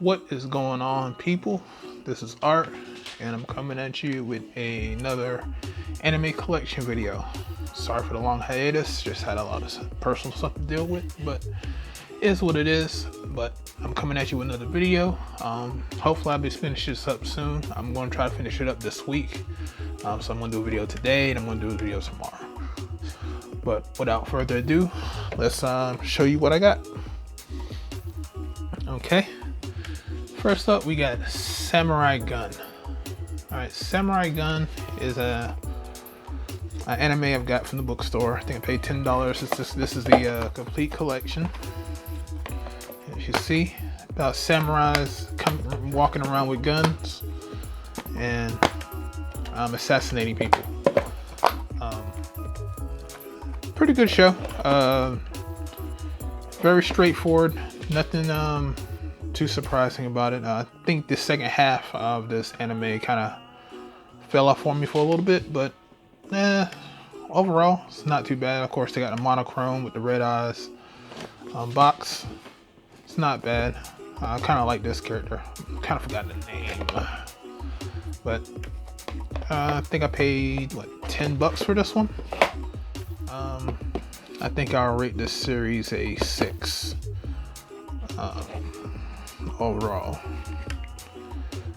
What is going on, people? This is Art, and I'm coming at you with another anime collection video. Sorry for the long hiatus, just had a lot of personal stuff to deal with, but it is what it is. But I'm coming at you with another video. Hopefully I'll be finishing this up soon. I'm going to try to finish it up this week. So I'm going to do a video today, and I'm going to do a video tomorrow. But without further ado, let's show you what I got. Okay. First up, we got Samurai Gun. Alright, Samurai Gun is an anime I've got from the bookstore. I think I paid $10. This is the complete collection. As you see, about samurais walking around with guns and assassinating people. Pretty good show. Very straightforward. Nothing too surprising about it. I think the second half of this anime kind of fell off for me for a little bit, but overall it's not too bad. Of course, they got the monochrome with the red eyes box. It's not bad. I kind of like this character. Kind of forgot the name, but I think I paid $10 for this one. I think I'll rate this series a 6. Overall,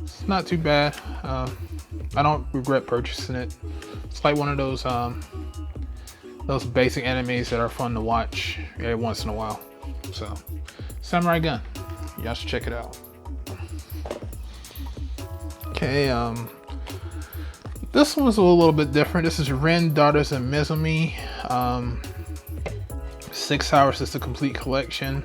it's not too bad. I don't regret purchasing it. It's like one of those basic animes that are fun to watch every once in a while. So, Samurai Gun, y'all should check it out. Okay, this one's a little bit different. This is Ren, Daughters of Mizumi. 6 hours is the complete collection.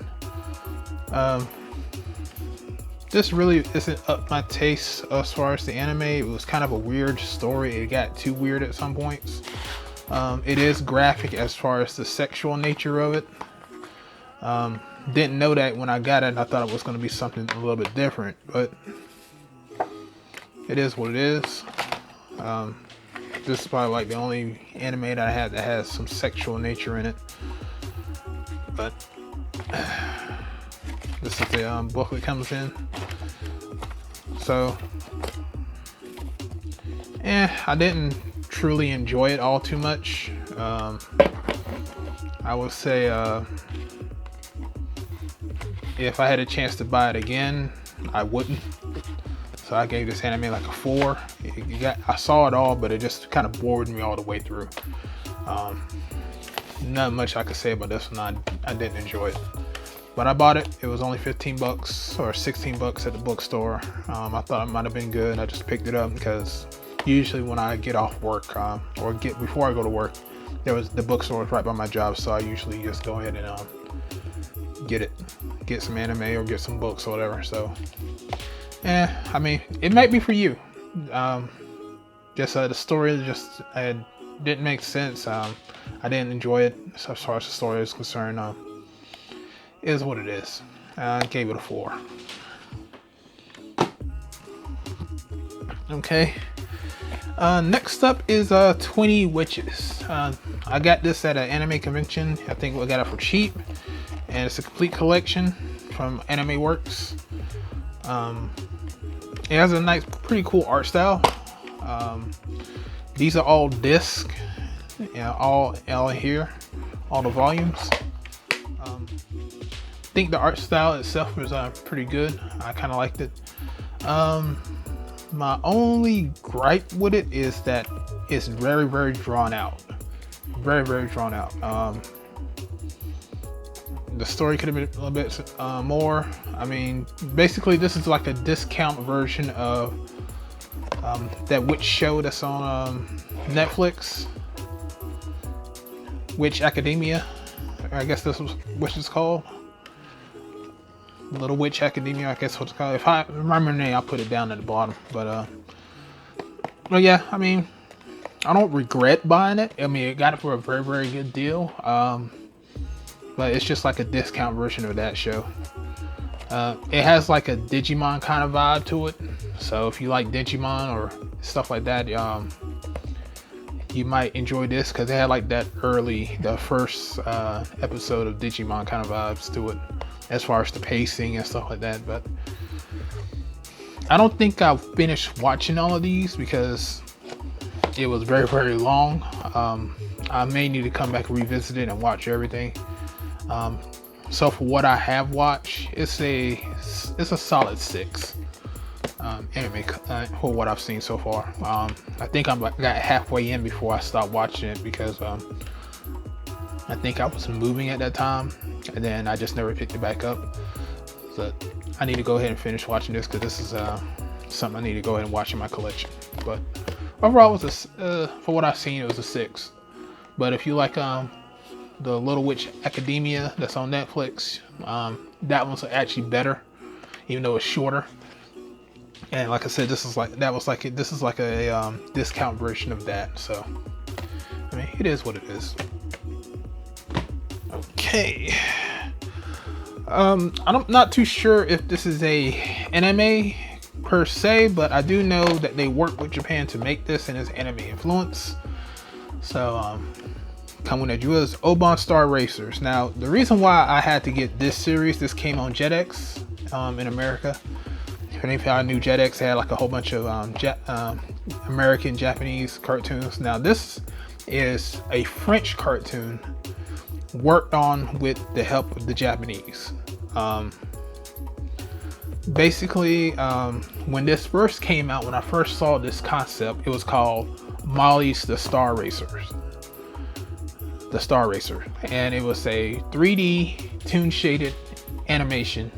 This really isn't up my taste as far as the anime. It was kind of a weird story. It got too weird at some points. It is graphic as far as the sexual nature of it. Didn't know that when I got it. I thought it was going to be something a little bit different, but it is what it is. This is probably like the only anime that I had that has some sexual nature in it. But this is the booklet comes in. So, I didn't truly enjoy it all too much. I would say if I had a chance to buy it again, I wouldn't. So I gave this anime like a 4. I saw it all, but it just kind of bored me all the way through. Not much I could say about this one. I didn't enjoy it. But I bought it. It was only $15 or $16 at the bookstore. I thought it might have been good. I just picked it up because usually when I get off work before I go to work, the bookstore was right by my job, so I usually just go ahead and get some anime or get some books or whatever. So, I mean, it might be for you. The story just didn't make sense. I didn't enjoy it as far as the story is concerned. Is what it is. I gave it a 4. Okay. Next up is 20 Witches. I got this at an anime convention. I think we got it for cheap, and it's a complete collection from Anime Works. It has a nice, pretty cool art style. These are all disc, all here, all the volumes. I think the art style itself was pretty good. I kind of liked it. My only gripe with it is that it's very, very drawn out. Very, very drawn out. The story could have been a little bit more. I mean, basically, this is like a discount version of that witch show that's on Netflix, Witch Academia. I guess this was what it's called. Little Witch Academia, I guess what it's called. If I remember the name, I'll put it down at the bottom. But yeah, I mean, I don't regret buying it. I mean, it got it for a very, very good deal. But it's just like a discount version of that show. It has like a Digimon kind of vibe to it. So if you like Digimon or stuff like that, you might enjoy this because they had like the first episode of Digimon kind of vibes to it, as far as the pacing and stuff like that. But I don't think I've finished watching all of these because it was very, very long. I may need to come back and revisit it and watch everything. So for what I have watched, it's a solid 6 anime for what I've seen so far. I think I got halfway in before I stopped watching it because I think I was moving at that time, and then I just never picked it back up. So I need to go ahead and finish watching this because this is something I need to go ahead and watch in my collection. But overall, it was for what I've seen, it was a 6. But if you like the Little Witch Academia that's on Netflix, that one's actually better, even though it's shorter. And like I said, this is like a discount version of that. So I mean, it is what it is. Okay. I'm not too sure if this is a anime per se, but I do know that they work with Japan to make this, and it's anime influence. So coming at you is Oban Star Racers. Now, the reason why I had to get this series, this came on Jetix in America. If any of y'all knew, Jetix had like a whole bunch of American, Japanese cartoons. Now, this is a French cartoon worked on with the help of the Japanese. Basically, when this first came out, when I first saw this concept, it was called Molly's The Star Racers. The Star Racer. And it was a 3D toon shaded animation.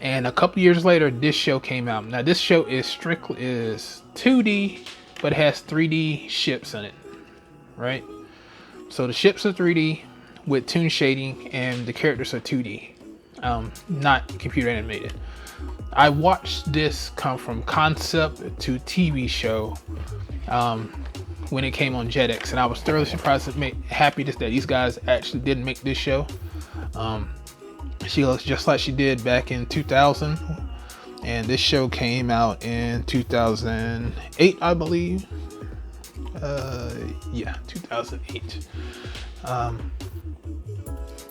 And a couple years later, this show came out. Now, this show is 2D, but it has 3D ships in it, right? So the ships are 3D with toon shading, and the characters are 2D, not computer animated. I watched this come from concept to TV show when it came on Jetix, and I was thoroughly surprised and happy that these guys actually didn't make this show. She looks just like she did back in 2000, and this show came out in 2008, I believe. Yeah, 2008.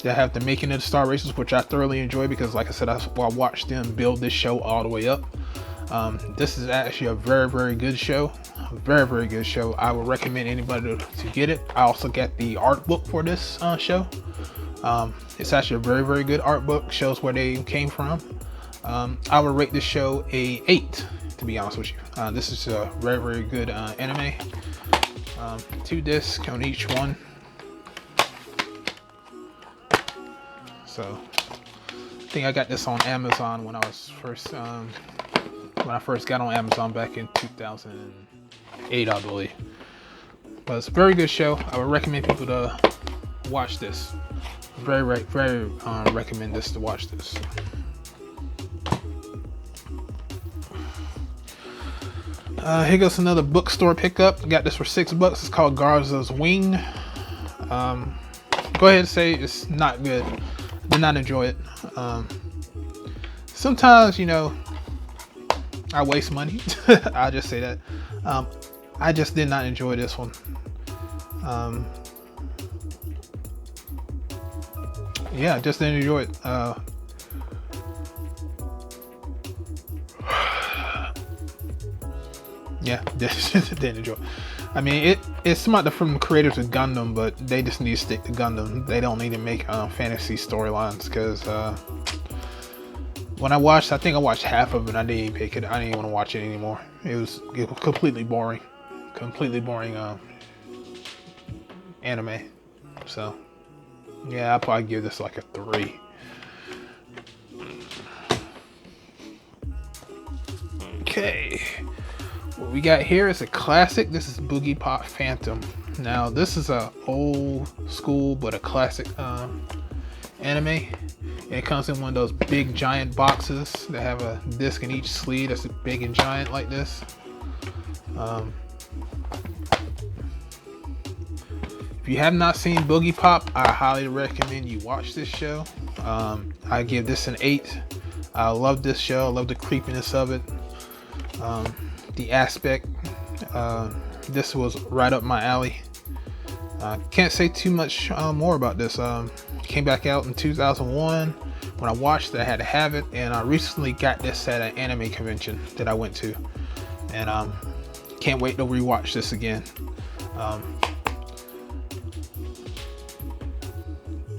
They have the making of the Star Racers, which I thoroughly enjoy because, like I said, I watched them build this show all the way up. This is actually a very, very good show. A very, very good show. I would recommend anybody to get it. I also got the art book for this show. It's actually a very, very good art book. Shows where they came from. I would rate this show a 8, to be honest with you. This is a very, very good anime. 2 discs on each one. So I think I got this on Amazon when I was first got on Amazon back in 2008, I believe. But it's a very good show. I would recommend people to watch this. Very recommend this to watch this. Here goes another bookstore pickup. Got this for $6. It's called Garza's Wing. Go ahead and say it's not good. Did not enjoy it. Sometimes, you know, I waste money. I'll just say that. I just did not enjoy this one. Yeah, just didn't enjoy it. Yeah, didn't enjoy it. I mean, it's somewhat from the creators of Gundam, but they just need to stick to Gundam. They don't need to make fantasy storylines because when I think I watched half of it. I didn't even pick it. I didn't even want to watch it anymore. It was completely boring. Completely boring anime. So yeah, I'll probably give this like a 3. Okay. What we got here is a classic. This is Boogiepop Phantom. Now, this is a old school but a classic anime. And it comes in one of those big giant boxes that have a disc in each sleeve that's big and giant like this. If you have not seen Boogiepop, I highly recommend you watch this show. I give this an 8. I love this show. I love the creepiness of it. The aspect, this was right up my alley. Can't say too much more about this. Came back out in 2001. When I watched it, I had to have it, and I recently got this at an anime convention that I went to, and can't wait to rewatch this again.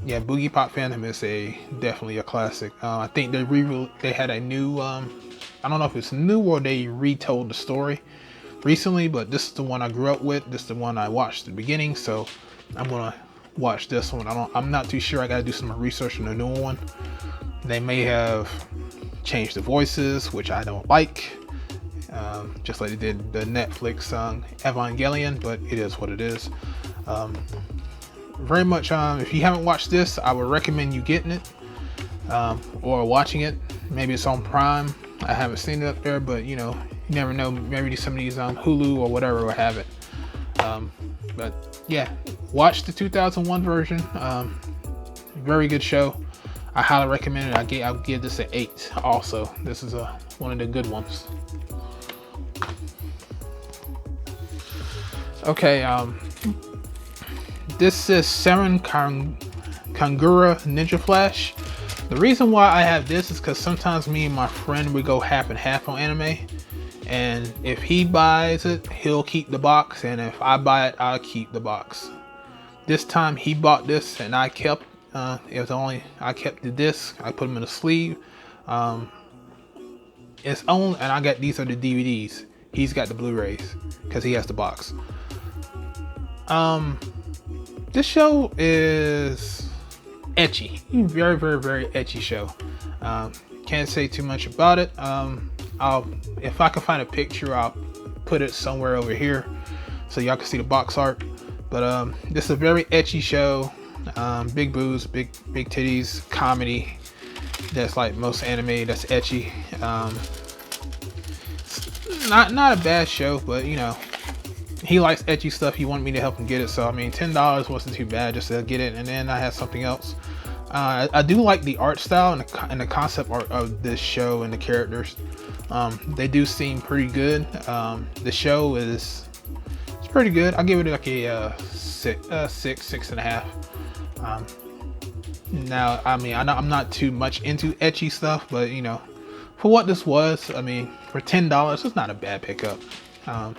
Yeah, Boogie Pop Phantom is definitely a classic. I think they had a new I don't know if it's new or they retold the story recently, but this is the one I grew up with. This is the one I watched at the beginning, so I'm gonna watch this one. I'm not too sure. I gotta do some research on the new one. They may have changed the voices, which I don't like, just like they did the Netflix Evangelion, but it is what it is. Very much, if you haven't watched this, I would recommend you getting it or watching it. Maybe it's on Prime. I haven't seen it up there, but you never know. Maybe some of these Hulu or whatever will have it. But yeah, watch the 2001 version. Very good show. I highly recommend it. I'll give this an 8. Also, this is one of the good ones. Okay, this is Seven Kangura Ninja Flash. The reason why I have this is because sometimes me and my friend we go half and half on anime, and if he buys it, he'll keep the box, and if I buy it, I'll keep the box. This time he bought this, and I kept. I kept the disc. I put them in a sleeve. It's only, and I got these are the DVDs. He's got the Blu-rays because he has the box. This show is ecchi, very, very, very ecchi show. Can't say too much about it. If I can find a picture, I'll put it somewhere over here so y'all can see the box art. But this is a very ecchi show. Big boobs, big titties, comedy. That's like most anime that's ecchi. Not a bad show, but he likes ecchi stuff. He wanted me to help him get it, so I mean $10 wasn't too bad just to get it, and then I had something else. I do like the art style and the concept art of this show and the characters. They do seem pretty good. The show it's pretty good. I'll give it like a 6.5. Now, I mean, I'm not too much into ecchi stuff, but for what this was, I mean, for $10, it's not a bad pickup. I'm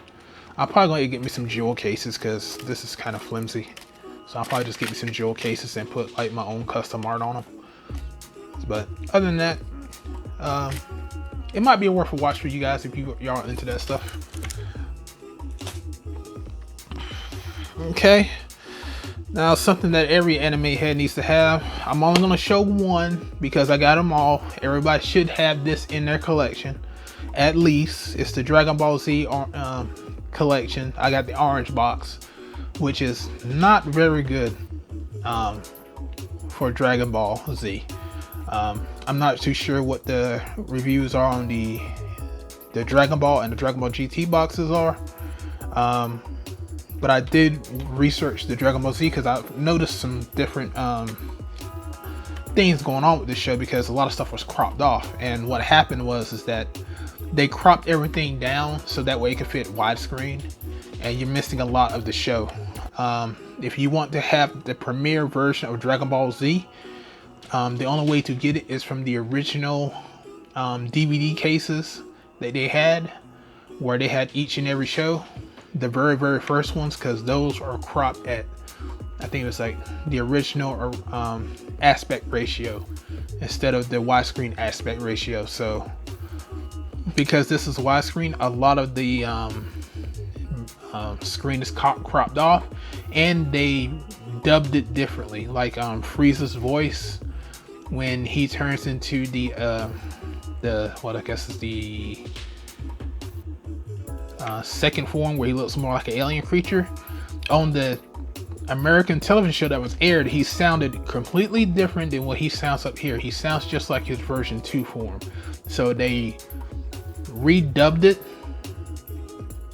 probably going to get me some jewel cases because this is kind of flimsy. So I'll probably just get me some jewel cases and put like my own custom art on them. But other than that, it might be worth a watch for you guys if y'all are into that stuff. Okay. Now, something that every anime head needs to have. I'm only going to show one because I got them all. Everybody should have this in their collection. At least. It's the Dragon Ball Z collection. I got the orange box, which is not very good for Dragon Ball Z. I'm not too sure what the reviews are on the Dragon Ball and the Dragon Ball GT boxes are. But I did research the Dragon Ball Z because I noticed some different things going on with this show because a lot of stuff was cropped off. And what happened is that they cropped everything down so that way it could fit widescreen, and you're missing a lot of the show. If you want to have the premiere version of Dragon Ball Z, the only way to get it is from the original DVD cases that they had, where they had each and every show. The very, very first ones, because those are cropped at, I think it was like the original aspect ratio instead of the widescreen aspect ratio. So because this is widescreen, a lot of the screen is cropped off, and they dubbed it differently. Like Frieza's voice when he turns into the what I guess is the second form, where he looks more like an alien creature. On the American television show that was aired, he sounded completely different than what he sounds up here. He sounds just like his version 2 form. So they redubbed it,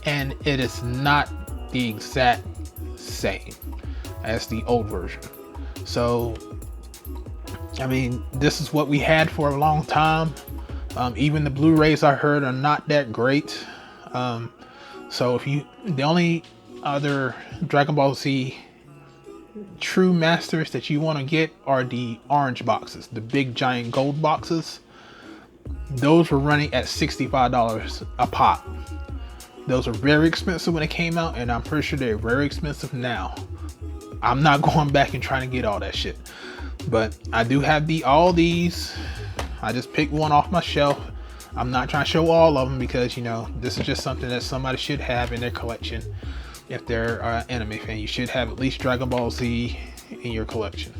and it is not the exact same as the old version. So I mean, this is what we had for a long time. Even the Blu-rays I heard are not that great. So the only other Dragon Ball Z true masters that you want to get are the orange boxes, the big giant gold boxes. Those were running at $65 a pop. Those are very expensive when they came out, and I'm pretty sure they're very expensive now. I'm not going back and trying to get all that shit, but I do have all these. I just picked one off my shelf. I'm not trying to show all of them because, you know, this is just something that somebody should have in their collection. If they're an anime fan, you should have at least Dragon Ball Z in your collection.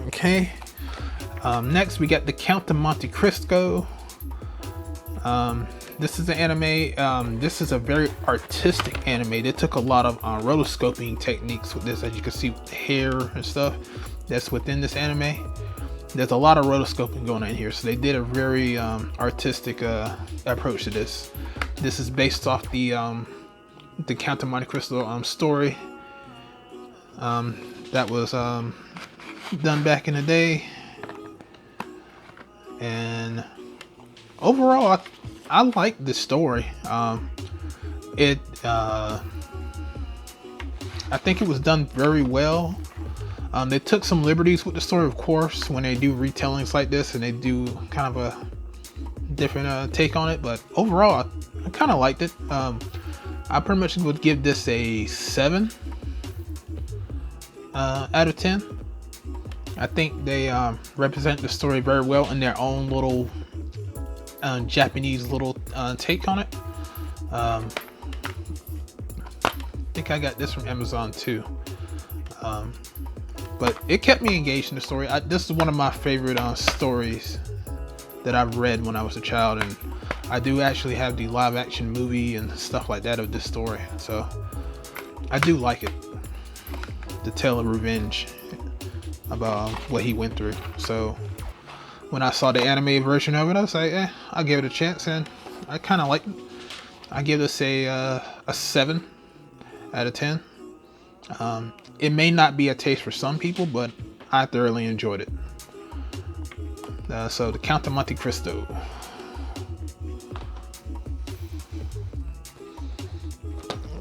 Okay. Next, we got the Count of Monte Cristo. This is an anime. This is a very artistic anime. They took a lot of rotoscoping techniques with this, as you can see with the hair and stuff that's within this anime. There's a lot of rotoscoping going on here, so they did a very artistic approach to this. This is based off the Count of Monte Cristo story that was done back in the day, and overall, I like this story. I think it was done very well. They took some liberties with the story, of course, when they do retellings like this, and they do kind of a different take on it. But overall, I kind of liked it. I pretty much would give this a 7 out of 10. I think they represent the story very well in their own little Japanese little take on it. I think I got this from Amazon too. But it kept me engaged in the story. This is one of my favorite stories that I've read when I was a child, and I do actually have the live action movie and stuff like that of this story, so I do like it. The tale of revenge about what he went through. So when I saw the anime version of it, I was like, I'll give it a chance, and I kind of like it. I give this a 7 out of 10. It may not be a taste for some people, but I thoroughly enjoyed it. So the Count of Monte Cristo.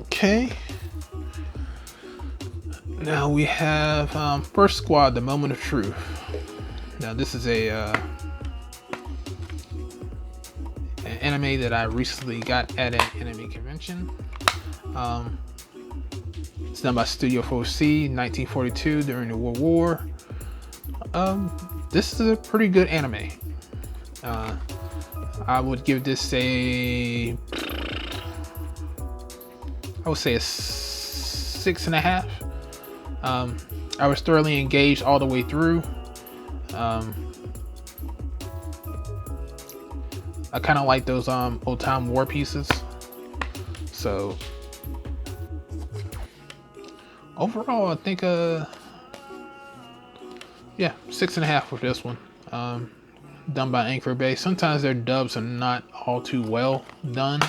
Okay. Now we have First Squad, The Moment of Truth. Now this is an anime that I recently got at an anime convention. It's done by Studio 4C, 1942, during the World War. This is a pretty good anime. I would give this I would say a 6.5. I was thoroughly engaged all the way through. I kind of like those old time war pieces. So overall, I think 6.5 for this one. Done by Anchor Bay. Sometimes their dubs are not all too well done,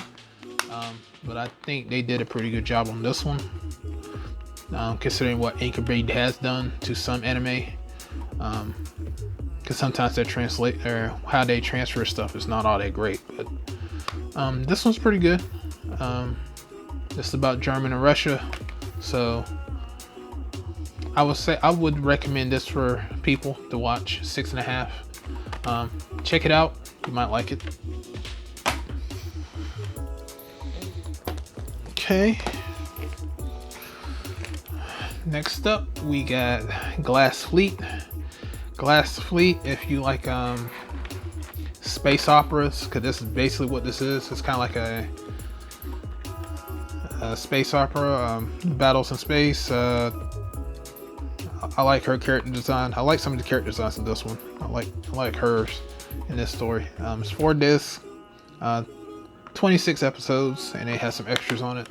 but I think they did a pretty good job on this one, considering what Anchor Bay has done to some anime. Because sometimes their translate or how they transfer stuff is not all that great, but this one's pretty good. It's about Germany and Russia, so I would recommend this for people to watch. 6.5. Check it out. You might like it. Okay. Next up, we got Glass Fleet. Glass Fleet, if you like space operas, because this is basically what this is. It's kind of like a space opera, battles in space. I like her character design. I like some of the character designs in this one. I like hers in this story. It's 4 discs, 26 episodes, and it has some extras on it.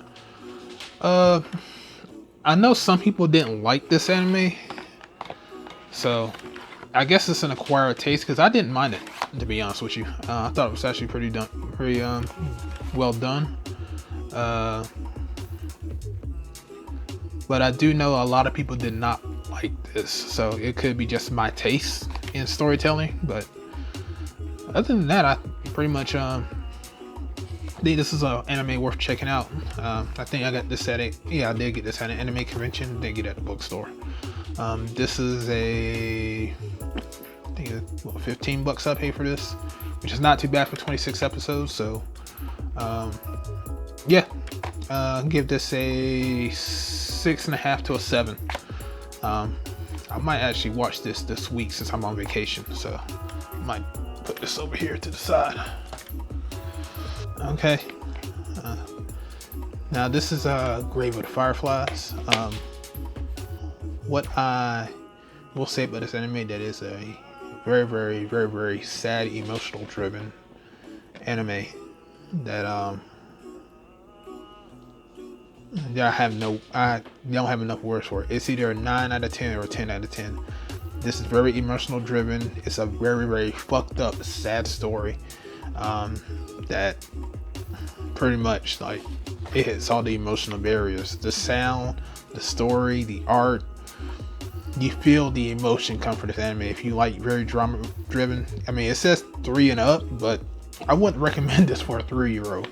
I know some people didn't like this anime, so I guess it's an acquired taste, because I didn't mind it, to be honest with you. I thought it was actually pretty well done. But I do know a lot of people did not like this, so it could be just my taste in storytelling. But other than that, I pretty much think this is an anime worth checking out. I think I got this at a, yeah, I did get this at an anime convention. Didn't get it at the bookstore. This is I think it's, what, $15 I paid for this, which is not too bad for 26 episodes. So, yeah, give this a 6.5 to a 7. I might actually watch this week since I'm on vacation, so I might put this over here to the side. Okay. Now this is Grave of the Fireflies. What I will say about this anime, that is a very, very, very, very sad, emotional driven anime that I don't have enough words for it. It's either a 9 out of 10 or a 10 out of 10. This is very emotional driven. It's a very, very fucked up, sad story that pretty much, like, it hits all the emotional barriers. The sound, the story, the art. You feel the emotion come from this anime. If you like very drama driven, I mean, it says 3 and up, but I wouldn't recommend this for a 3-year-old.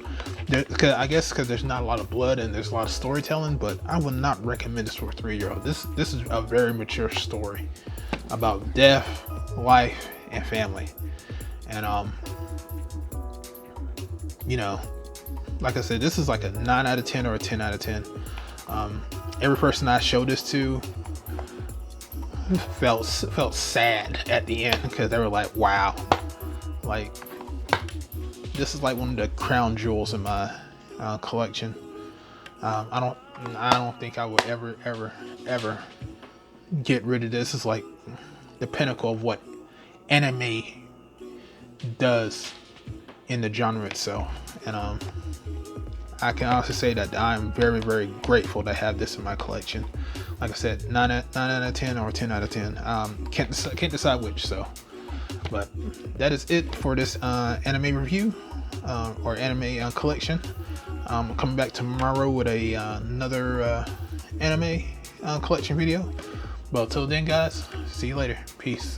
I guess because there's not a lot of blood and there's a lot of storytelling, but I would not recommend this for a 3-year-old. This is a very mature story about death, life, and family. And you know, like I said, this is like a 9 out of 10 or a 10 out of 10. Every person I showed this to felt sad at the end, because they were like, wow, like, this is like one of the crown jewels in my collection. I don't think I would ever get rid of this. It's like the pinnacle of what anime does in the genre itself. And I can honestly say that I'm very, very grateful to have this in my collection. Like I said, 9 out of 10 or 10 out of 10. Can't decide which. So, but that is it for this anime review or anime collection. I'm coming back tomorrow with another anime collection video. But till then, guys, see you later. Peace.